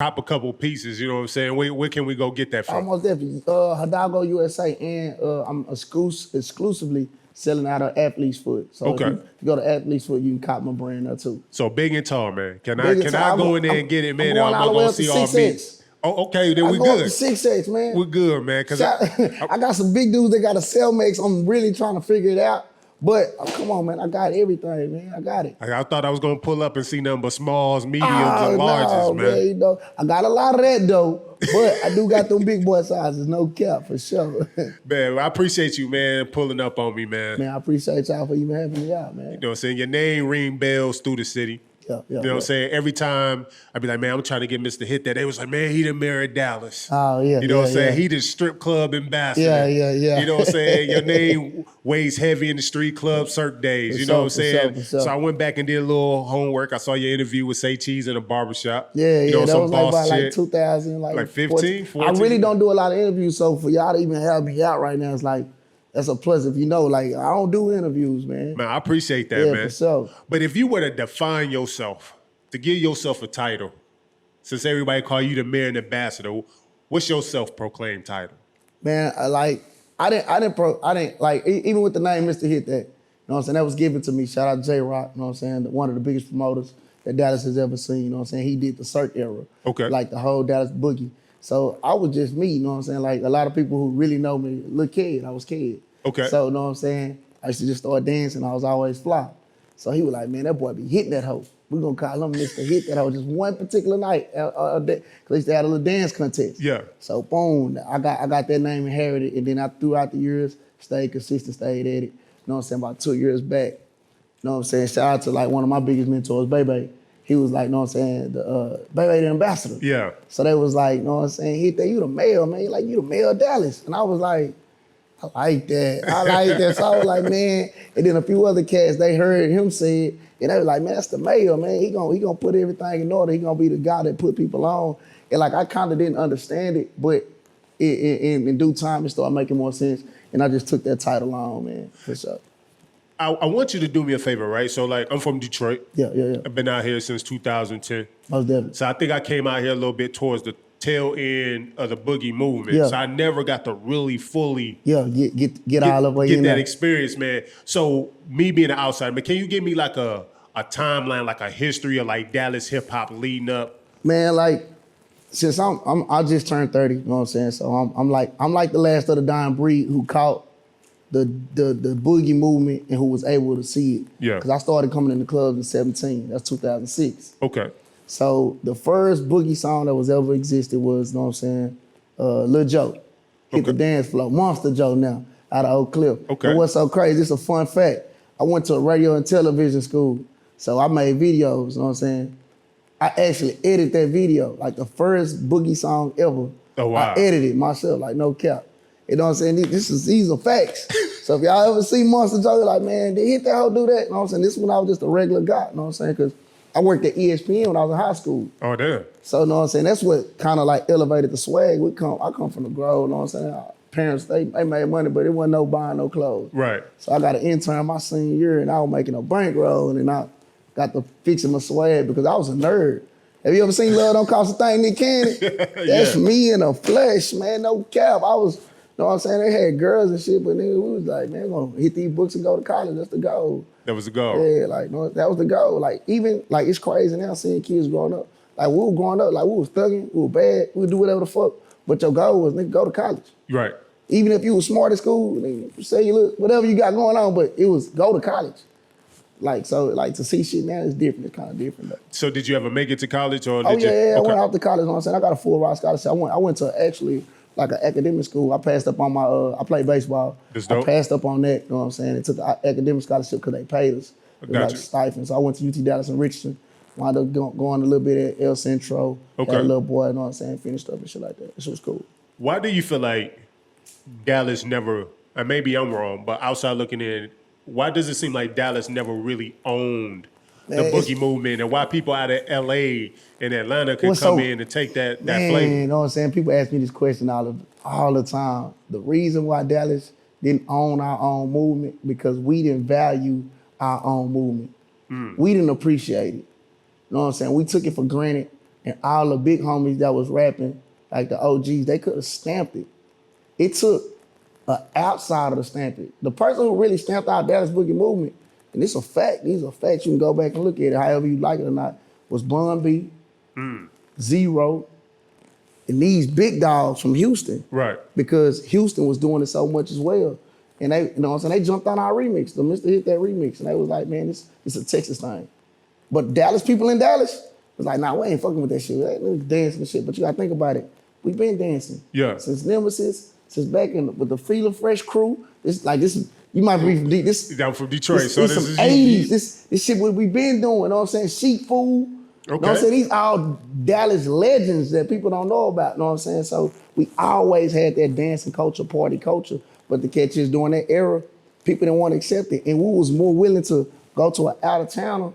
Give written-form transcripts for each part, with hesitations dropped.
cop a couple pieces, you know what I'm saying? Where can we go get that from? Almost definitely. Hidalgo USA, and I'm exclusively selling out of Athlete's Foot. So if you go to Athlete's Foot, you can cop my brand there too. So big and tall, man. Can Big and I tall. go in there and get it, man? I'm going all the way up to see all 6X. Oh, okay, then I we go up good. to 6X, man. We're good, man. Cause I got some big dudes that got a cell mix. I'm really trying to figure it out. But come on, man, I got everything, man. I got it. I thought I was gonna pull up and see nothing but smalls, mediums, and larges, man. You know, I got a lot of that though, but I do got them big boy sizes, no cap for sure. Man, I appreciate you, man, pulling up on me, man. Man, I appreciate y'all for even having me out, man. You know what I'm saying? Your name ring bells through the city. Yeah, you know what I'm saying? Every time I be like, man, I'm trying to get Mr. Hit that. They was like, man, he done married Dallas. Oh, yeah. You know what I'm saying? He the strip club ambassador. Yeah. You know what I'm saying? Your name weighs heavy in the street club circ days. You know what I'm saying? So I went back and did a little homework. I saw your interview with Say Cheese in a barbershop. Yeah, you know, that was like about shit. 2000, like 15, 14. I really don't do a lot of interviews, so for y'all to even have me out right now, it's like, that's a plus. If you know, like, I don't do interviews, man. Man, I appreciate that, man. For sure. But if you were to define yourself, to give yourself a title, since everybody call you the mayor and ambassador, what's your self-proclaimed title? Man, I didn't like, even with the name Mr. Hit That, you know what I'm saying, that was given to me. Shout out to J-Rock, you know what I'm saying, one of the biggest promoters that Dallas has ever seen, you know what I'm saying. He did the Cirque era. Okay. Like the whole Dallas Boogie. So I was just me, you know what I'm saying? Like a lot of people who really know me, little kid, I was kid. Okay. So, you know what I'm saying? I used to just start dancing, I was always fly. So he was like, man, that boy be hitting that hoe. We're gonna call him Mr. Hit That hoe just one particular night. Cause they used to have a little dance contest. Yeah. So boom, I got that name inherited, and then throughout the years, stayed consistent, stayed at it. You know what I'm saying? About 2 years back. You know what I'm saying? Shout out to like one of my biggest mentors, Bebe. He was like, you know what I'm saying, Bebe the ambassador. Yeah. So they was like, you know what I'm saying, Hit That, you the mayor, man. Like, you the mayor of Dallas. And I was like, I like that. So I was like, man. And then a few other cats, they heard him say it, and they was like, man, that's the mayor, man. He gonna put everything in order. He gonna be the guy that put people on. And like, I kind of didn't understand it, but in due time, it started making more sense. And I just took that title on, man, for sure. I want you to do me a favor, right? So like, I'm from Detroit. Yeah. I've been out here since 2010. Most definitely. So I think I came out here a little bit towards the tail end of the boogie movement. Yeah. So I never got to really fully get all the way get in that there. experience, man. So me being an outsider, man, can you give me like a timeline, like a history of like Dallas hip hop leading up? Man, like, since I just turned 30, you know what I'm saying? So I'm like the last of the dying breed who caught the boogie movement and who was able to see it. Yeah. Because I started coming in the clubs in 17. That's 2006. Okay. So the first boogie song that was ever existed was, you know what I'm saying, Lil Joe. Hit the dance floor. Monster Joe now, out of Oak Cliff. Okay. And what's so crazy, it's a fun fact. I went to a radio and television school, so I made videos, you know what I'm saying? I actually edited that video, like the first boogie song ever. Oh, wow. I edited myself, like no cap. You know what I'm saying? These are facts. So if y'all ever see Monster Joe, you're like, man, did Hit That hoe do that? You know what I'm saying? This is when I was just a regular guy, you know what I'm saying? Because I worked at ESPN when I was in high school. Oh, damn. So, you know what I'm saying? That's what kind of like elevated the swag. I come from the Grove, you know what I'm saying? Our parents, they made money, but it wasn't no buying no clothes. Right. So I got an intern my senior year, and I was making a bankroll, and then I got to fixing my swag because I was a nerd. Have you ever seen Love Don't Cost a Thing, Nick Cannon? That's me in the flesh, man, no cap. I was, you know what I'm saying? They had girls and shit, but nigga, we was like, man, we're gonna hit these books and go to college. That's the goal. That was the goal. Yeah, like, no, that was the goal. Like, even, like, it's crazy now seeing kids growing up. Like, we were growing up, like, we was thugging, we were bad, we would do whatever the fuck, but your goal was, nigga, go to college. Right. Even if you was smart at school, nigga, say you look, whatever you got going on, but it was go to college. Like, so, like, to see shit now is different. It's kind of different, though. So did you ever make it to college, or Oh, did you? yeah, I went out to college, you know what I'm saying? I got a full ride scholarship. I went to actually, like, an academic school. I passed up on my, I played baseball. That's dope. I passed up on that, you know what I'm saying? And took an academic scholarship because they paid us. It was Gotcha. like stipend. So I went to UT Dallas and Richardson. Wound up going a little bit at El Centro. Okay. Had a little boy, you know what I'm saying? Finished up and shit like that. This was cool. Why do you feel like Dallas never, and maybe I'm wrong, but outside looking in, why does it seem like Dallas never really owned the boogie movement, and why people out of LA and Atlanta could come in and take that flavor? You know what I'm saying? People ask me this question all the time. The reason why Dallas didn't own our own movement because we didn't value our own movement. We didn't appreciate it. You know what I'm saying? We took it for granted, and all the big homies that was rapping, like the OGs, they could have stamped it. It took an outsider to stamp it. The person who really stamped out Dallas Boogie movement, and it's a fact, these are facts, you can go back and look at it, however you like it or not, was Bun B, Zero, and these big dogs from Houston. Right. Because Houston was doing it so much as well. And they, you know what I'm saying, they jumped on our remix, the Mr. Hit That remix, and they was like, man, it's a Texas thing. But Dallas people in Dallas was like, nah, we ain't fucking with that shit. Let me dance and shit. But you gotta think about it. We've been dancing. Yeah. Since Nemesis, since back in with the Feeling Fresh crew. You might be from this. Down from Detroit. This, So this this some is 80s. This shit what we been doing, you know what I'm saying? Sheep food. You know what I'm Okay. saying? These all Dallas legends that people don't know about, you know what I'm saying? So we always had that dancing culture, party culture. But the catch is during that era, people didn't want to accept it. And we was more willing to go to an out of towner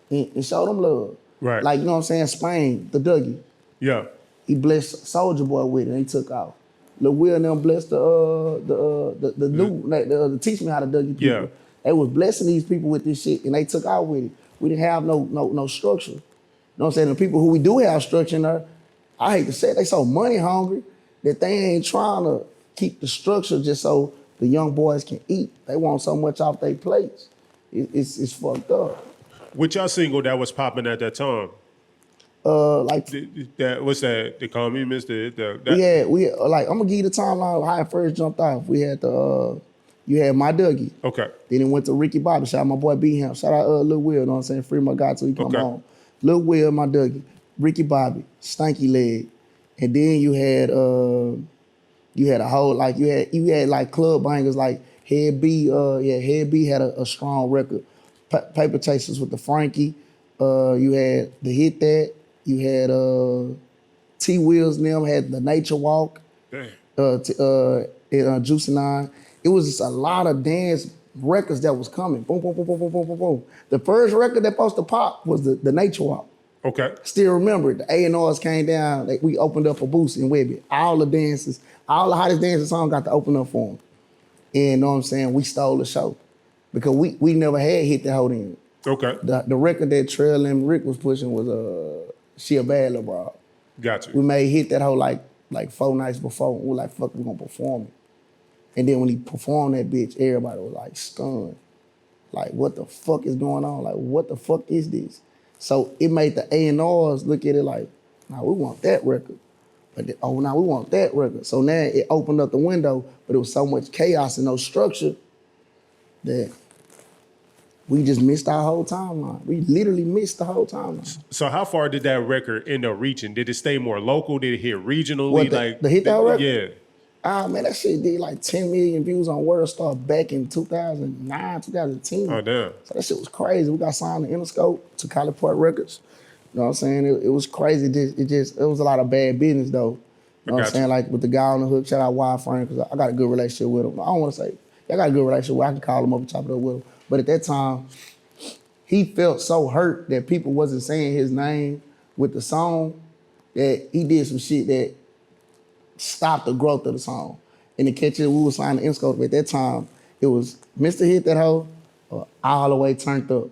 and show them love. Right. Like, you know what I'm saying? Spain, the Dougie. Yeah. He blessed Soulja Boy with it and he took off. Lil Will and them blessed the teach me how to Dougie people. Yeah. They was blessing these people with this shit and they took out with it. We didn't have no structure. You know what I'm saying? The people who we do have structure in there, I hate to say it, they so money hungry that they ain't trying to keep the structure just so the young boys can eat. They want so much off their plates. It's fucked up. Which y'all single that was popping at that time? Like What's that? They call me Mr. we had like I'm gonna give you the timeline of how it first jumped off. We had you had My Dougie. Okay. Then it went to Ricky Bobby. Shout out my boy B Him. Shout out Lil Will, you know what I'm saying? Free my guy till he come Okay. home. Lil Will, My Dougie, Ricky Bobby, Stanky Leg. And then you had a whole like you had like club bangers like Head B, Head B had a strong record. Paper Chasers with the Frankie. You had the Hit That. You had T Wheels and them had the Nature Walk. Damn. Juice and Nine. It was just a lot of dance records that was coming. Boom, boom, boom, boom, boom, boom, boom, boom. The first record that supposed to pop was the Nature Walk. Okay. Still remember it. The A&Rs came down. We opened up a booth in Webby. All the dances, all the hottest dancing songs got to open up for them. And you know what I'm saying? We stole the show because we never had Hit That Hoe then. Okay. The record that Trail and Rick was pushing was She a Bad Little Broad. Got We you. made Hit That Hoe like 4 nights before. We were like, fuck, we gonna perform it. And then when he performed that bitch, everybody was like stunned. Like, what the fuck is going on? Like, what the fuck is this? So it made the A&Rs look at it like, nah, we want that record. But we want that record. So now it opened up the window, but it was so much chaos and no structure that we just missed our whole timeline. We literally missed the whole timeline. So how far did that record end up reaching? Did it stay more local? Did it hit regionally? What, the Hit That record? Yeah. Ah, man, that shit did like 10 million views on World Star back in 2009, 2010. Oh, damn. So that shit was crazy. We got signed to Interscope, to College Records. You know what I'm saying? It was crazy. It was a lot of bad business though. You know what I'm saying? Like with the guy on the hook, shout out Wild Frame, because I got a good relationship with him. I don't want to say, I got a good relationship with him. I can call him up and chop it up with him. But at that time, he felt so hurt that people wasn't saying his name with the song that he did some shit that stopped the growth of the song. And the catch is, we were signed to Interscope at that time. It was Mr. Hit That Hoe or All the Way Turned Up.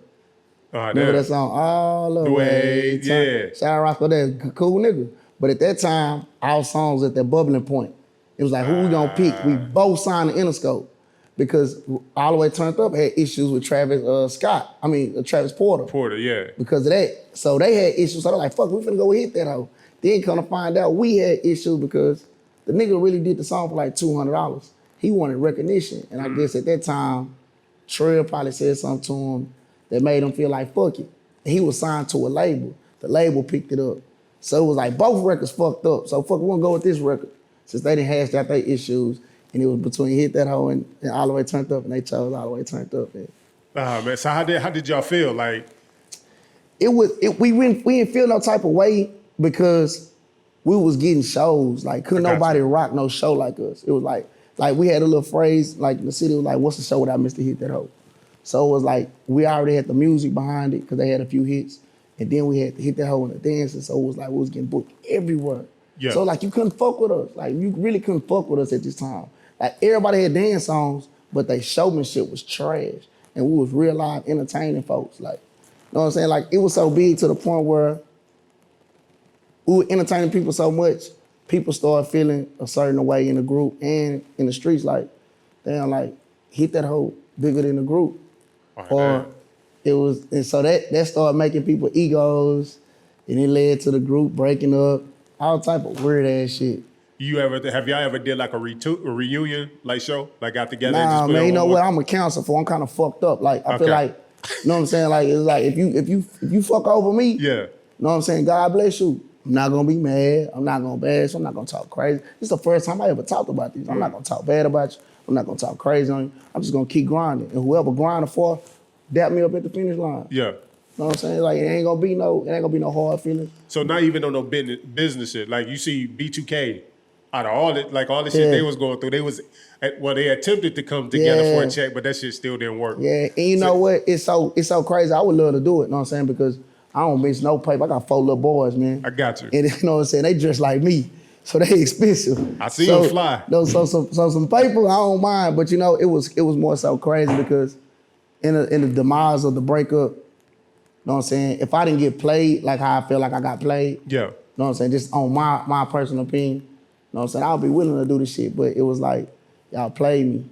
Remember that song? All the way. Yeah. Shout out Roscoe, that's a cool nigga. But at that time, our songs at that bubbling point. It was like, who we gonna pick? We both signed to Interscope because All the Way Turned Up had issues with Travis Porter. Porter, yeah. Because of that. So they had issues. So they're like, fuck, we finna go hit that hoe. Then come to find out we had issues because the nigga really did the song for like $200. He wanted recognition. And I guess at that time, Trail probably said something to him that made him feel like, fuck it. And he was signed to a label. The label picked it up. So it was like both records fucked up. So fuck, we're gonna go with this record. Since they didn't hash out their issues, and it was between Hit That Hoe and All the Way Turned Up, and they chose All the Way Turned Up. Man. Man. So how did y'all feel? Like, We didn't feel no type of way because we was getting shows. Like, couldn't nobody rock no show like us. It was like we had a little phrase, like the city was like, what's the show without Mr. Hit That Hoe? So it was like, we already had the music behind it because they had a few hits. And then we had to Hit That Hoe in the dances. So it was like, we was getting booked everywhere. Yeah. So like, you couldn't fuck with us. Like, you really couldn't fuck with us at this time. Like, everybody had dance songs, but their showmanship was trash. And we was real live entertaining folks. Like, you know what I'm saying? Like, it was so big to the point where we were entertaining people so much, people started feeling a certain way in the group and in the streets, like, damn, like, hit that hoe bigger than the group. Oh, Or damn. it was, and so that started making people egos, and it led to the group breaking up, all type of weird ass shit. Have y'all ever did like a reunion like show? Like got together and just Nah, put man, on you know one? what? I'm a counselor for. I'm kind of fucked up. Like I feel Okay. like, you know what I'm saying? Like it's like if you fuck over me, Yeah. you know what I'm saying? God bless you. I'm not gonna be mad. I'm not gonna bash. I'm not gonna talk crazy. This is the first time I ever talked about these. I'm not gonna talk bad about you. I'm not gonna talk crazy on you. I'm just gonna keep grinding. And whoever grinding for, dap me up at the finish line. Yeah. You know what I'm saying? Like it ain't gonna be no hard feelings. So not even on no business shit. Like you see B2K, out of all the shit Yeah. they was going through, they attempted to come together for a Yeah. check, but that shit still didn't work. Yeah, and you know what? It's so crazy. I would love to do it, you know what I'm saying? Because I don't miss no paper. I got 4 little boys, man. I got you. And you know what I'm saying? They dress like me. So they expensive. I see them fly. No, so some paper, I don't mind. But you know, it was more so crazy because in the demise of the breakup, you know what I'm saying? If I didn't get played like how I feel like I got played, Yeah. you know what I'm saying? Just on my personal opinion, you know what I'm saying? I'll be willing to do this shit, but it was like, y'all played me.